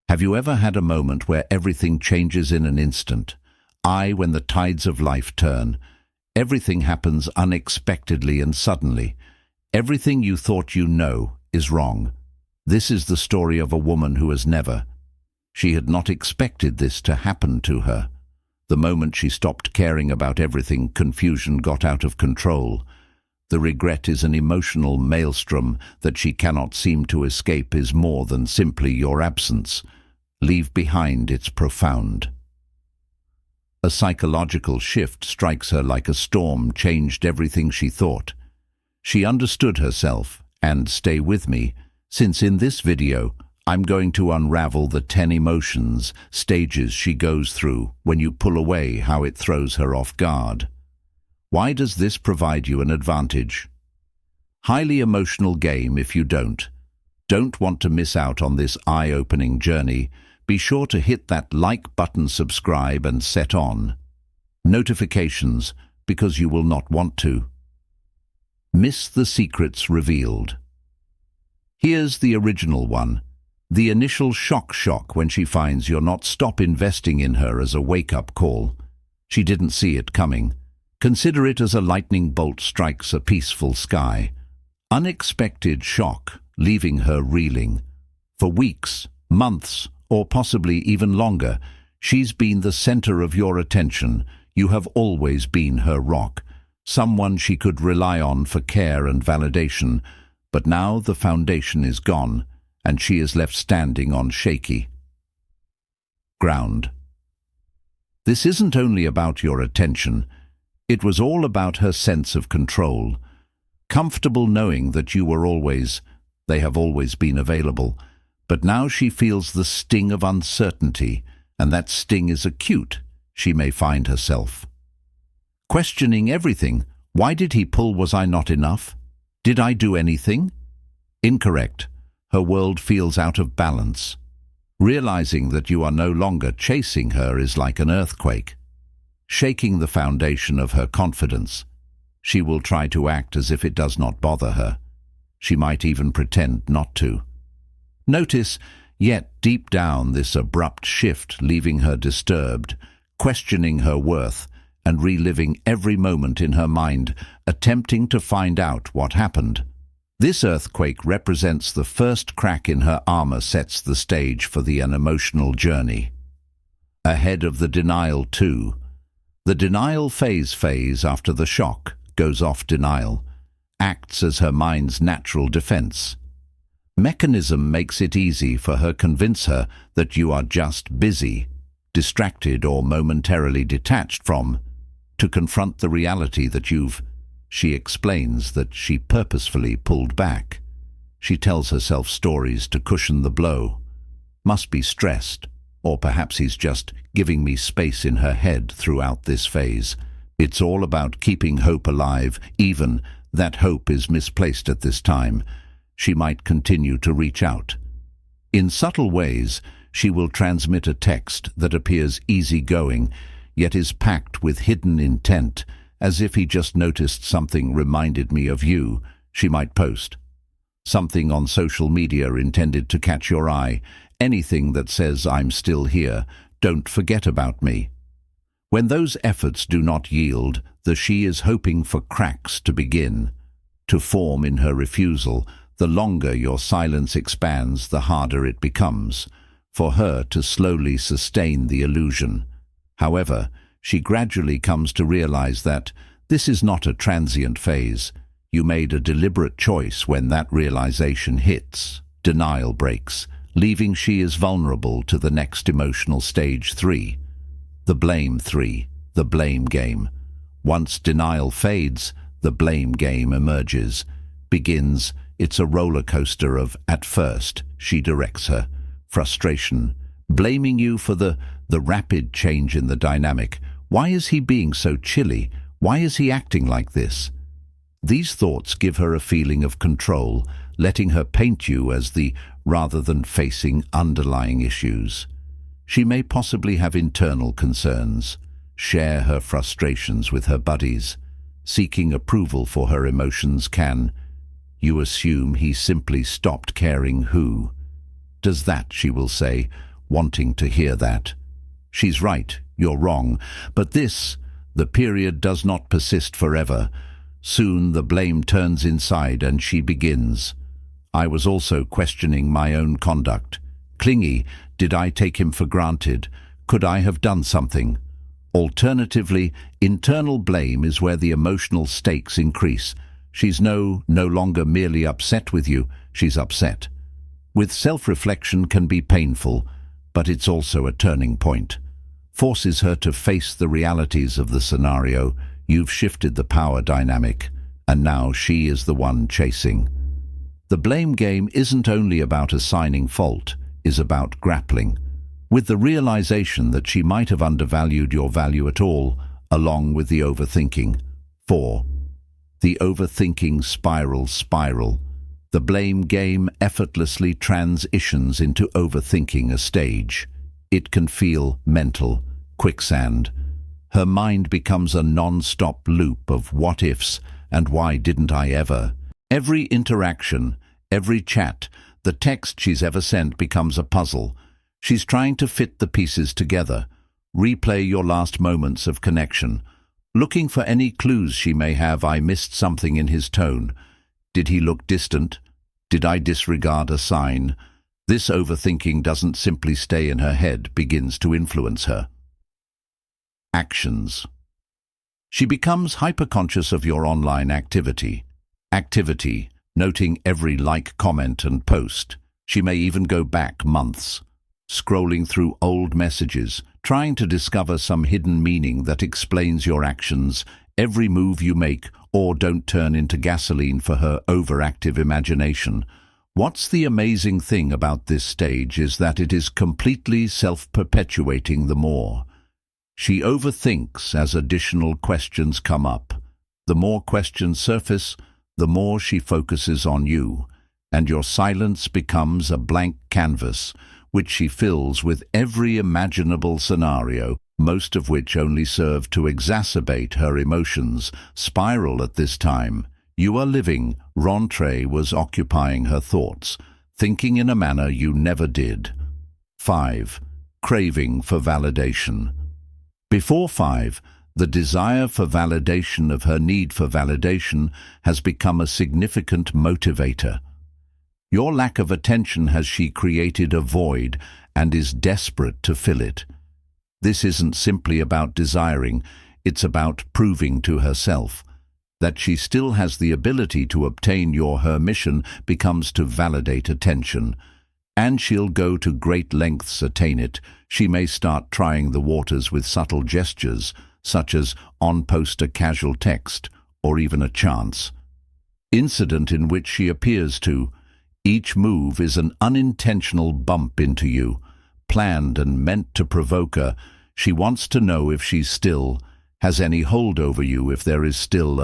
Have you ever had a moment where everything changes in an instant? When the tides of life turn, everything happens unexpectedly and suddenly. Everything you thought you know is wrong. This is the story of a woman who has never. She had not expected this to happen to her. The moment she stopped caring about everything, confusion got out of control. The regret is an emotional maelstrom that she cannot seem to escape is more than simply your absence. Leave behind its profound. A psychological shift strikes her like a storm, changed everything she thought. She understood herself, and stay with me, since in this video, I'm going to unravel the 10 emotions, stages she goes through when you pull away, how it throws her off guard. Why does this provide you an advantage? Highly emotional game if you don't. Don't want to miss out on this eye-opening journey? Be sure to hit that like button, subscribe and set on notifications because you will not want to miss the secrets revealed. Here's the original one. The initial shock when she finds you're not. Stop investing in her as a wake-up call. She didn't see it coming. Consider it as a lightning bolt strikes a peaceful sky. Unexpected shock, leaving her reeling. For weeks, months, or possibly even longer, she's been the center of your attention. You have always been her rock, someone she could rely on for care and validation. But now the foundation is gone, and she is left standing on shaky ground. This isn't only about your attention. It was all about her sense of control. Comfortable knowing that they have always been available. But now she feels the sting of uncertainty, and that sting is acute. She may find herself questioning everything. Why did he pull? Was I not enough? Did I do anything? Incorrect. Her world feels out of balance. Realizing that you are no longer chasing her is like an earthquake, shaking the foundation of her confidence. She will try to act as if it does not bother her. She might even pretend not to. Notice, yet deep down, this abrupt shift, leaving her disturbed, questioning her worth, and reliving every moment in her mind, attempting to find out what happened. This earthquake represents the first crack in her armor, sets the stage for the emotional journey. Ahead of the denial too. The denial phase after the shock goes off. Denial acts as her mind's natural defense mechanism, makes it easy for her convince her that you are just busy, distracted or momentarily detached from, to confront the reality that she explains that she purposefully pulled back. She tells herself stories to cushion the blow. Must be stressed, or perhaps he's just giving me space in her head throughout this phase. It's all about keeping hope alive, even that hope is misplaced at this time. She might continue to reach out. In subtle ways, she will transmit a text that appears easygoing, yet is packed with hidden intent, as if he just noticed something. Reminded me of you, she might post. Something on social media intended to catch your eye. Anything that says, I'm still here, don't forget about me. When those efforts do not yield, she is hoping for cracks to begin to form in her refusal. The longer your silence expands, the harder it becomes for her to slowly sustain the illusion. However, she gradually comes to realize that this is not a transient phase. You made a deliberate choice. When that realization hits, denial breaks, leaving she is vulnerable to the next emotional stage 3. The blame game. Once denial fades, the blame game emerges, begins. It's a roller coaster of, at first, she directs her frustration, blaming you for the rapid change in the dynamic. Why is he being so chilly? Why is he acting like this? These thoughts give her a feeling of control, letting her paint you as rather than facing underlying issues. She may possibly have internal concerns, share her frustrations with her buddies, seeking approval for her emotions. You assume he simply stopped caring. Who does that? She will say. wanting to hear that. She's right, you're wrong, but the period does not persist forever. Soon the blame turns inside and she begins. I was also questioning my own conduct. Clingy, did I take him for granted? Could I have done something? Alternatively, internal blame is where the emotional stakes increase. She's no longer merely upset with you, she's upset. With self-reflection can be painful, but it's also a turning point. Forces her to face the realities of the scenario. You've shifted the power dynamic, and now she is the one chasing. The blame game isn't only about assigning fault, it's about grappling with the realization that she might have undervalued your value at all, along with the overthinking. 4. The overthinking spiral. The blame game effortlessly transitions into overthinking a stage. It can feel mental quicksand. Her mind becomes a non-stop loop of what-ifs and why didn't I ever. Every interaction, every chat, the text she's ever sent becomes a puzzle. She's trying to fit the pieces together. Replay your last moments of connection, looking for any clues she may have. I missed something in his tone. Did he look distant? Did I disregard a sign? This overthinking doesn't simply stay in her head, begins to influence her. Actions. She becomes hyperconscious of your online activity. Noting every like, comment and post. She may even go back months, scrolling through old messages, trying to discover some hidden meaning that explains your actions, every move you make, or don't turn into gasoline for her overactive imagination. What's the amazing thing about this stage is that it is completely self-perpetuating. The more she overthinks as additional questions come up, the more questions surface, the more she focuses on you, and your silence becomes a blank canvas, which she fills with every imaginable scenario, most of which only serve to exacerbate her emotions. Spiral at this time. You are living. Rentrée was occupying her thoughts, thinking in a manner you never did. 5. Craving for validation. Before 5, the desire for validation of her need for validation has become a significant motivator. Your lack of attention has she created a void and is desperate to fill it. This isn't simply about desiring, it's about proving to herself that she still has the ability to obtain her mission becomes to validate attention, and she'll go to great lengths to attain it. She may start trying the waters with subtle gestures, such as on-post a casual text, or even a chance incident in which she appears to. Each move is an unintentional bump into you, planned and meant to provoke her. She wants to know if she still has any hold over you, if there is still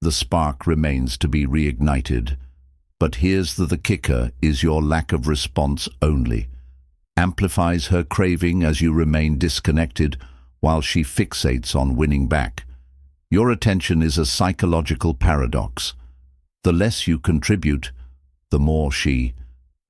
the spark remains to be reignited. But here's the kicker, is your lack of response only amplifies her craving as you remain disconnected while she fixates on winning back. Your attention is a psychological paradox. The less you contribute, the more she.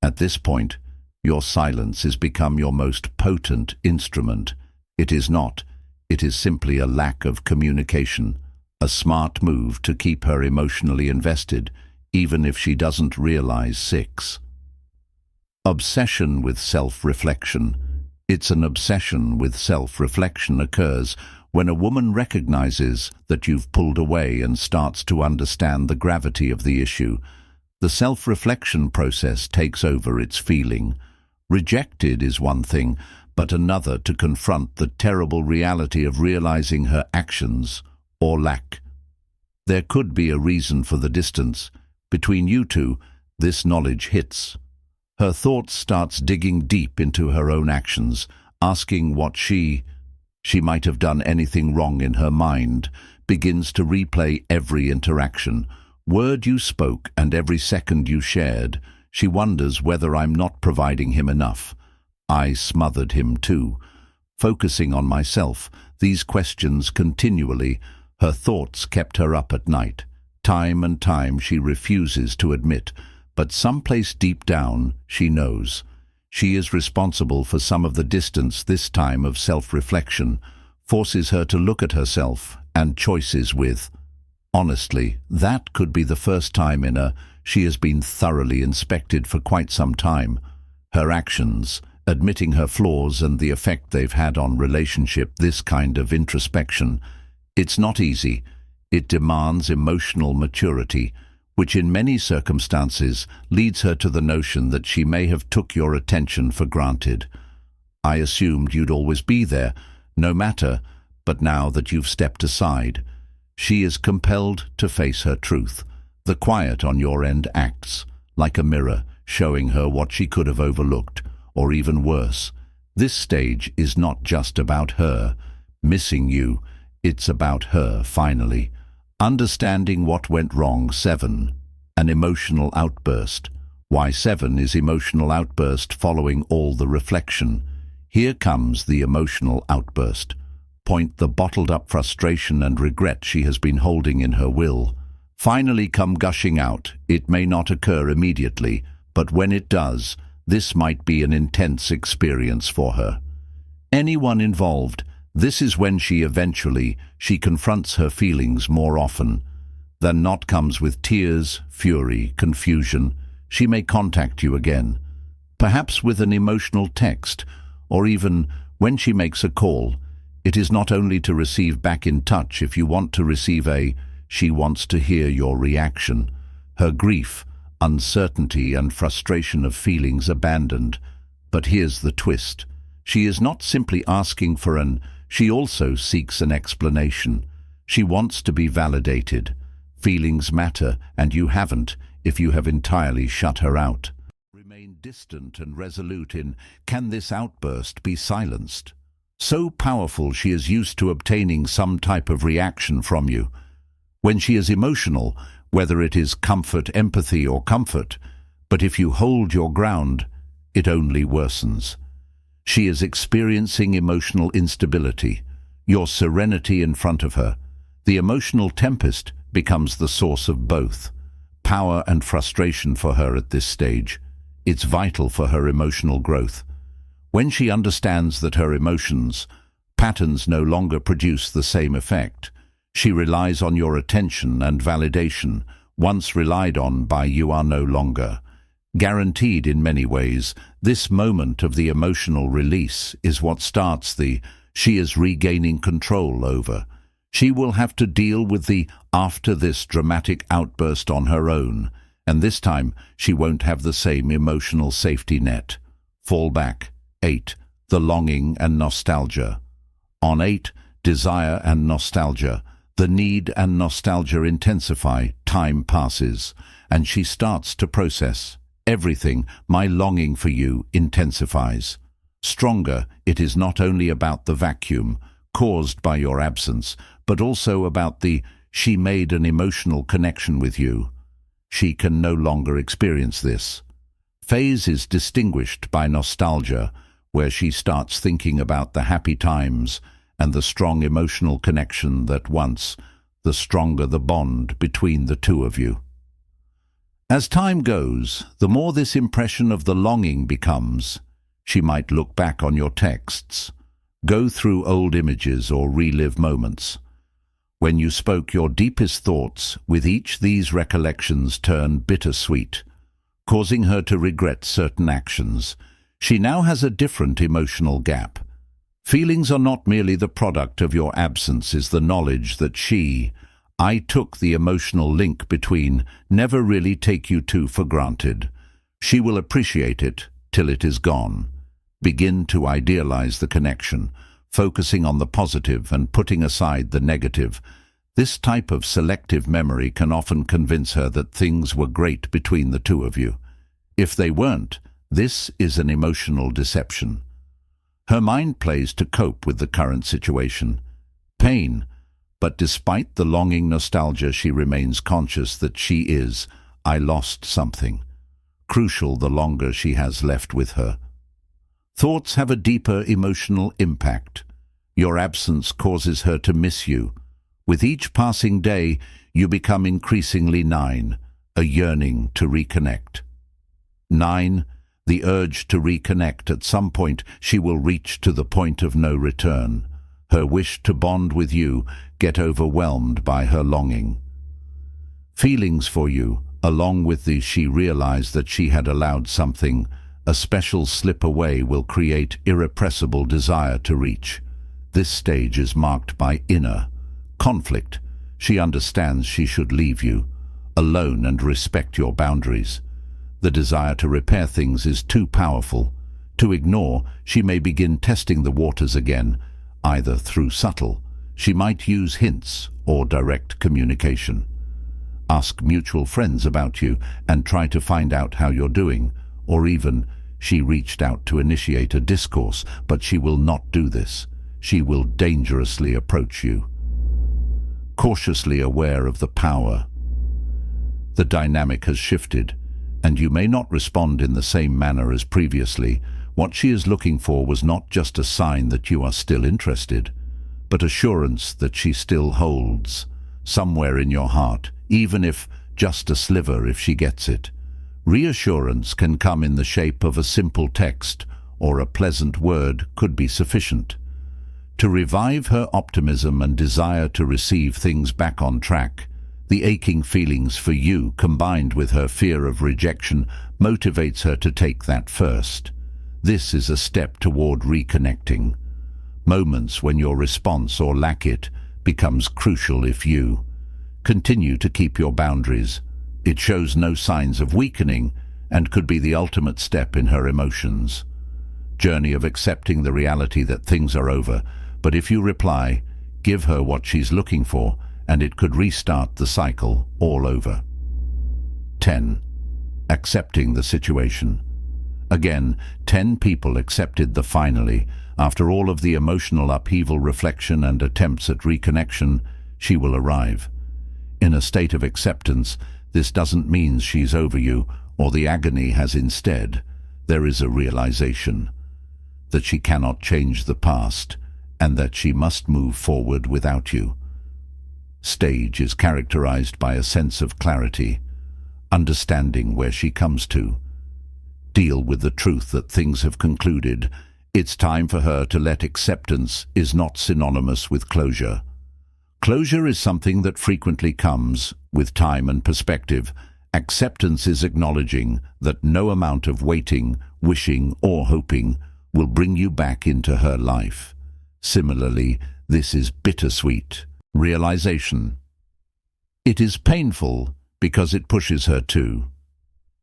At this point, your silence has become your most potent instrument. It is not. It is simply a lack of communication, a smart move to keep her emotionally invested, even if she doesn't realize. 6. Obsession with self-reflection. It's an obsession with self-reflection occurs when a woman recognizes that you've pulled away and starts to understand the gravity of the issue. The self-reflection process takes over its feeling. Rejected is one thing, but another to confront the terrible reality of realizing her actions or lack. There could be a reason for the distance. Between you two, this knowledge hits. Her thoughts starts digging deep into her own actions, asking what she might have done anything wrong in her mind, begins to replay every interaction, word you spoke and every second you shared. She wonders whether I'm not providing him enough. I smothered him too. Focusing on myself, these questions continually, her thoughts kept her up at night. Time and time she refuses to admit, but someplace deep down she knows. She is responsible for some of the distance this time of self-reflection forces her to look at herself and choices with. Honestly, that could be the first time she has been thoroughly inspected for quite some time. Her actions, admitting her flaws and the effect they've had on relationship, this kind of introspection. It's not easy. It demands emotional maturity, which in many circumstances leads her to the notion that she may have took your attention for granted. I assumed you'd always be there, no matter, but now that you've stepped aside, she is compelled to face her truth. The quiet on your end acts like a mirror, showing her what she could have overlooked, or even worse. This stage is not just about her missing you, it's about her finally understanding what went wrong. 7. An emotional outburst. Why 7 is emotional outburst following all the reflection. Here comes the emotional outburst. Point: the bottled-up frustration and regret she has been holding in her will finally come gushing out. It may not occur immediately, but when it does, this might be an intense experience for her. Anyone involved, this is when she confronts her feelings more often than not. Comes with tears, fury, confusion. She may contact you again, perhaps with an emotional text, or even when she makes a call. It is not only to receive back in touch. If you want to receive she wants to hear your reaction. Her grief, uncertainty and frustration of feelings abandoned. But here's the twist. She is not simply asking for she also seeks an explanation. She wants to be validated. Feelings matter, and you haven't if you have entirely shut her out. Remain distant and resolute in, can this outburst be silenced? So powerful, she is used to obtaining some type of reaction from you. When she is emotional, whether it is comfort, empathy or comfort, but if you hold your ground, it only worsens. She is experiencing emotional instability. Your serenity in front of her, the emotional tempest, becomes the source of both power and frustration for her at this stage. It's vital for her emotional growth. When she understands that her emotions patterns no longer produce the same effect, she relies on your attention and validation. Once relied on by you are no longer guaranteed. In many ways, this moment of the emotional release is what starts she is regaining control over. She will have to deal with after this dramatic outburst on her own, and this time she won't have the same emotional safety net. Fall back. 8. The longing and nostalgia. On 8, desire and nostalgia. The need and nostalgia intensify. Time passes, and she starts to process everything. My longing for you intensifies. Stronger, it is not only about the vacuum caused by your absence, but also about she made an emotional connection with you. She can no longer experience this. Phase is distinguished by nostalgia, where she starts thinking about the happy times and the strong emotional connection that once, the stronger the bond between the two of you. As time goes, the more this impression of the longing becomes. She might look back on your texts, go through old images or relive moments when you spoke your deepest thoughts. With each, these recollections turn bittersweet, causing her to regret certain actions. She now has a different emotional gap. Feelings are not merely the product of your absence, is the knowledge that I took the emotional link between, never really take you two for granted. She will appreciate it till it is gone. Begin to idealize the connection, focusing on the positive and putting aside the negative. This type of selective memory can often convince her that things were great between the two of you. If they weren't, this is an emotional deception. Her mind plays to cope with the current situation. Pain. But despite the longing nostalgia, she remains conscious that I lost something crucial the longer she has left with her. Thoughts have a deeper emotional impact. Your absence causes her to miss you. With each passing day, you become increasingly a yearning to reconnect. 9. The urge to reconnect. At some point, she will reach to the point of no return. Her wish to bond with you get overwhelmed by her longing. Feelings for you, along with the she realized that she had allowed something, a special slip away, will create irrepressible desire to reach. This stage is marked by inner conflict. She understands she should leave you alone and respect your boundaries. The desire to repair things is too powerful. To ignore, she may begin testing the waters again, either through she might use hints or direct communication. Ask mutual friends about you and try to find out how you're doing, or even, she reached out to initiate a discourse, but she will not do this. She will dangerously approach you. Cautiously aware of the power. The dynamic has shifted, and you may not respond in the same manner as previously. What she is looking for was not just a sign that you are still interested, but assurance that she still holds somewhere in your heart, even if just a sliver if she gets it. Reassurance can come in the shape of a simple text, or a pleasant word could be sufficient. To revive her optimism and desire to receive things back on track, the aching feelings for you combined with her fear of rejection motivates her to take that first. This is a step toward reconnecting. Moments when your response or lack it becomes crucial. If you continue to keep your boundaries, it shows no signs of weakening and could be the ultimate step in her emotions journey of accepting the reality that things are over. But if you reply, give her what she's looking for, and it could restart the cycle all over. 10. Accepting the situation. Again, 10 people accepted the finally. After all of the emotional upheaval, reflection, and attempts at reconnection, she will arrive. In a state of acceptance, this doesn't mean she's over you or the agony has instead. There is a realization that she cannot change the past and that she must move forward without you. Stage is characterized by a sense of clarity, understanding where she comes to. Deal with the truth that things have concluded. It's time for her to let acceptance is not synonymous with closure. Closure is something that frequently comes with time and perspective. Acceptance is acknowledging that no amount of waiting, wishing, or hoping will bring you back into her life. Similarly, this is bittersweet realization. It is painful because it pushes her to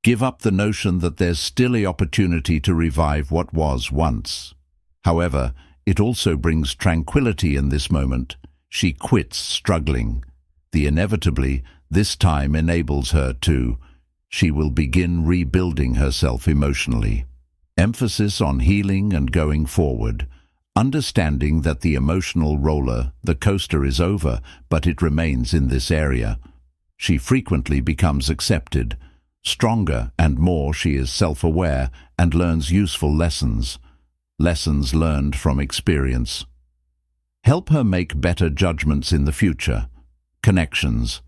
give up the notion that there's still an opportunity to revive what was once. However, it also brings tranquility in this moment. She quits struggling. The inevitably, this time enables her to. She will begin rebuilding herself emotionally. Emphasis on healing and going forward. Understanding that the emotional roller, the coaster, is over, but it remains in this area. She frequently becomes accepted. Stronger and more, she is self-aware and learns useful lessons. Lessons learned from experience. Help her make better judgments in the future. Connections.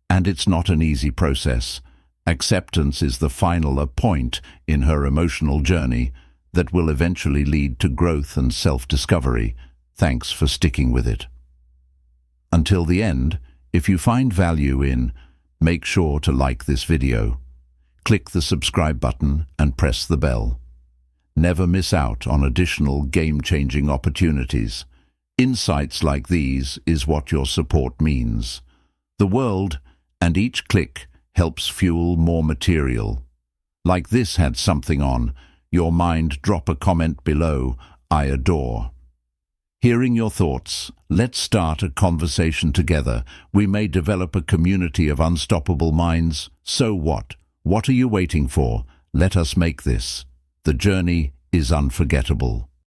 And it's not an easy process. Acceptance is the final point in her emotional journey that will eventually lead to growth and self-discovery. Thanks for sticking with it. Until the end, if you find value in, make sure to like this video. Click the subscribe button and press the bell. Never miss out on additional game-changing opportunities. Insights like these is what your support means. The world, and each click helps fuel more material. Like this had something on your mind, drop a comment below. I adore hearing your thoughts. Let's start a conversation together. We may develop a community of unstoppable minds. So what? What are you waiting for? Let us make this. The journey is unforgettable.